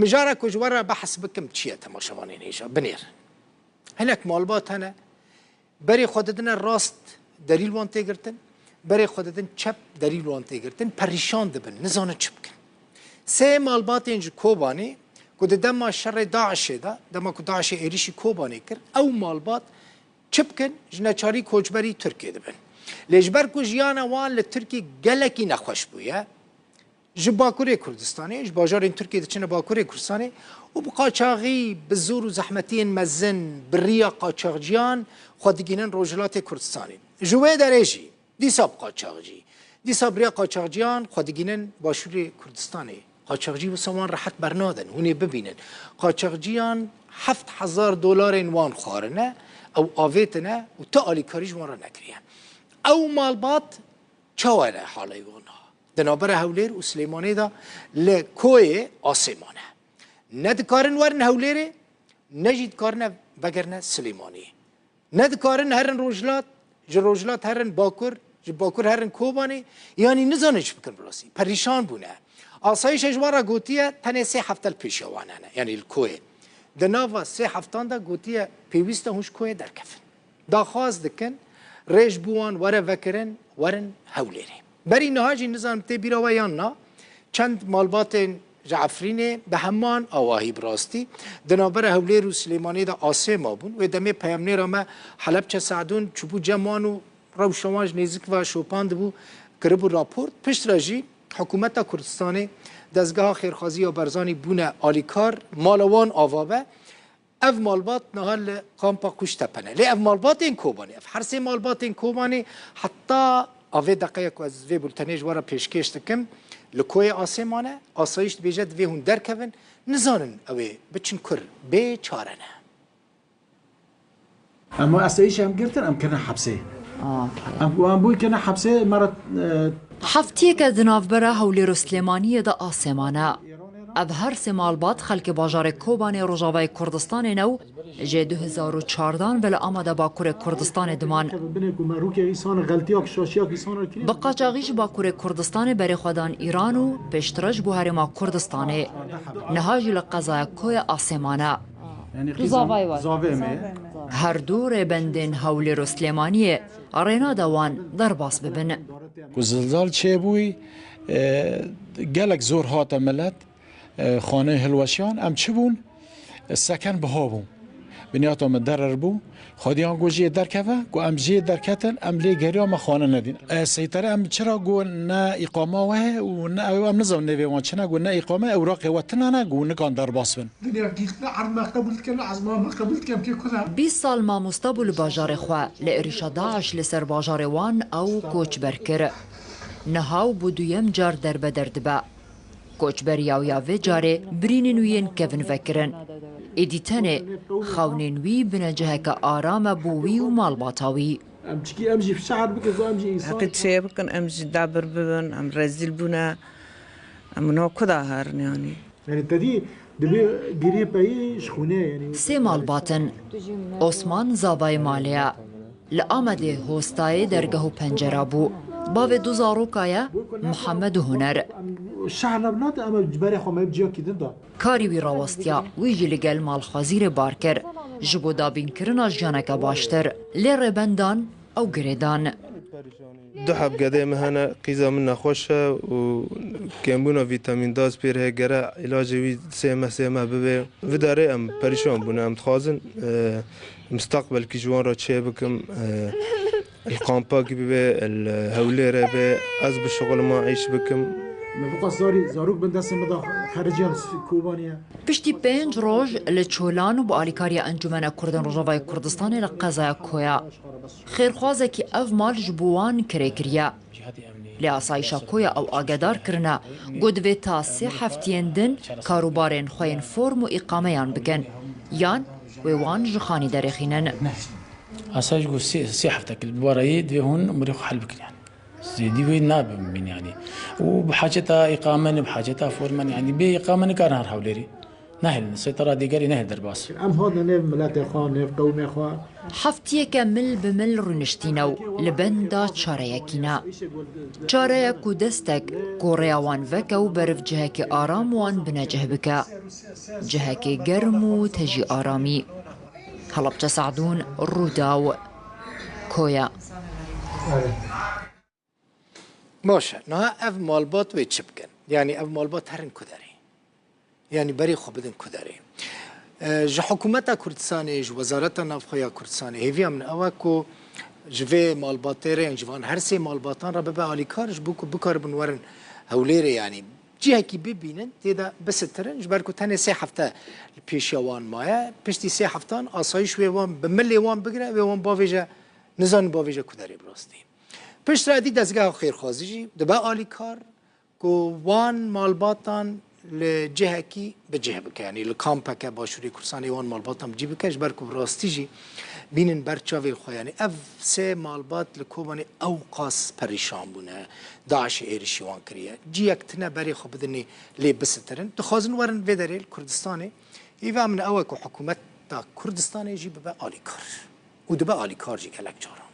مجارة كجورة بحث بكم تشيا تماشوانين إيشا بنير هناك مالبات هنا بري خوددنا راست دليل وان تيجرتن بري خوددن چپ دليل وان تيجرتن پریشان دبن نزانه چبكن سه مالبات انج كوباني كود دما شر داعش دا دما كود داعش إيريشي كوباني كر أو مالبات چبكن جنچاري كوچبري تركيا دبن لجبر کو جیانا وان لترکی گلکی نخوش بویه جب باکوری کردستانی جب باجارین ترکیه دچنه باکوری کردستانی و بقاچاقی بزور و زحمتین مزن بریا قاچاقجیان خودگینن روجلات کردستانی جوه درجی دیسا قاچاقجی دیسا بریا قاچاقجیان خودگینن باشوری کردستانی قاچاقجی و سوان راحت برنادن هونی ببینن قاچاقجیان $7,000 وان خارنه او آویتنه و تا آلی کاریج وان را نکریه او مالبات چاوره حالی وانها دنابر هولیر و سلیمانی دا لکوی آسیمانه ندکارن ورن هولیره نجید کارن بگرنه سلیمانی ندکارن هرن روجلات روجلات هرن باکور باکور هرن کوبانی یعنی نزانش بکن بلاسی پریشان بونه آسایش اجوارا گوتیه تنه 3 هفته پیشوانه یعنی الکوی دناوا 3 هفتان دا گوتیه پیوسته هوش کوی درکفن دا خواست دکن ريش بوان ورا فكرن ورن هوليري بري نهاجي نظام تبيرا ويانا چند مالبات جعفريني بهمان آواهي براستي دنابر هولير و سليماني دا آسي مابون و دمي پیامني راما حلب چه سعدون چوبو جمانو روشواج نيزك و شوپاند بو کربو راپورت پشت راجي حكومتا كردستاني دزگاه خيرخازي و برزاني بونه آليكار مالوان آوابه اف مالبات نهال قامپا کشته پنه لی اف مالبات این کوبانی اف هر سه مالبات این کوبانی حتی اوه دقیق از وی بولتنیج وارا پیشکش دکم لکوی آسیمانه آسایش بیجد وی هون درکون نزانن اوه بچن کر بی چارنه اما آسایش هم گرتن ام کنه حبسه ام بوی کنه حبسه مرت حفتیه که دنافبره هولیر سلیمانی دا آسیمانه اف هر سه مالبات خلک باجار کوبان روجاوای کردستان نو جه 2014 ولی آماده باکور کردستان دمان بقاچاقیش باکور کردستان بری خودان ایران و پشترش بو هرما کردستان نهاجی لقضای کوی آسیمانه هر دور بندن هولی رسلیمانی رینا دوان در باس ببن زلزال چه بوی گلک زور هات ملت خانه هلوشیان ام چه بون سکن بها بون بنیات ام درر بو خودیان گوجی در کفه گو ام جی در کتن ام لی گریا ما خانه ندین سیطره ام چرا گو نه اقامه وه و نه ام نزم نوی وان چنه گو نه اقامه اوراق وطن نه گو نکان در باس بن دنیا گیخنا عرض ما قبولت کنه از ما قبولت کنم که کدام 20 سال ما مستقبل باجار خو لإریشا داعش لسر باجار وان او کوچ برکر نهاو بودویم جار در بدرد با کوچبریا و یاوه جاره بریننوین کفن فکرن ایدیتنه خوننوی بنجه که آرام بووی و مالباتاوی امجي في شعر بك امجي اكيد شيء بكن امجي دابر ببن ام رزيل بنا ام نو كدا هرن يعني تدي دبي قريب اي شخونه يعني سه مالباتن عثمان زابای مالیا لآمده هوستای درگه و پنجره بو باوی دو زاروکای محمد هنر الشعر بنات اما جبري خو ما بجيو كده دا کاری وی راوستیا ویجی لگل مالخوازیر بارکر جبو دابین کرنا جانک باشتر لیر بندان او گریدان دو حب قديم هنا قيزة منا خوشة وكيمبونا فيتامين داز بيرها جرا علاج وي سيما ببي وداري ام بريشان بونا ام تخازن مستقبل كي جوان را تشي بكم القامبا كي ببي الهوليرة بي از بالشغل ما عيش بكم ما بقى زاروك بندس مدا خارجيان كوبانيا پشتی 5 روز لچولان و با آلیکاریا انجمن کردن روجاوای کردستان لقضای کویا خیرخوازه که اف مال جبوان کریکریا لآسایشا کویا او آگدار کرنا گودوی تا 3 هفتین دن کاروبارین خوین فرم و اقامه یان بکن یان ویوان جخانی درخینن آسایش گو 3 هفته کل بوارایی دوی هون مريخ حل بکن يعني زيدي وين ناب من يعني وبحاجتها إقامة بحاجتها فورما يعني بإقامة كان هر حوليري نهل السيطرة ديگری نهل درباس ام هذا نيف ملت خان نيف قومي خوا هەفتیەکە مل بمل ڕونشتینە و لە بەندا چارەیەکینە. چارەیەک و دەستێک گۆڕیاوان veke و بەرف cihekê ئارام wan binecih bike. Cihekê germ û tejî aramî. Helebce Sa'dûn, Rûdaw, Koya. باشه نه اف مالبات وی چی بکن یعنی اف مالبات هرن کداری یعنی بری خوب بدن کداری ج حکومت کردستان ج وزارت نافخویا کردستان هیوی من اوا کو جوی مالباتره جوان هر سه مالباتان را به آلیکارش بو بکار بنورن هولیره یعنی جهه کی ببینن تیدا بسترن جبر کو تنه سه هفته پیشوان مایه پشتی سه هفتان آسایش وان به ملی وان بگیره و وان باویجه نزان باویجه کداری براستی پشت را دی دستگاه خیرخوازی دبا آلیکار کو وان مالباتان لجهه کی به جهه بکه یعنی لکامپا که باشوری کردستان وان مالباتان بجی بکش بر کو براستی جی بینن بر چاویل خو یعنی اف سه مالبات لکوبانی اوقاس پریشان بونه داعش ایرشی وان کریه جی اکتنه بری خو بدنی لی بسترن تخوازن ورن ودریل کردستانی ایوا من اوه کو حکومت تا کردستانی جی به آلیکار و دبا آلیکار جی کلک جارم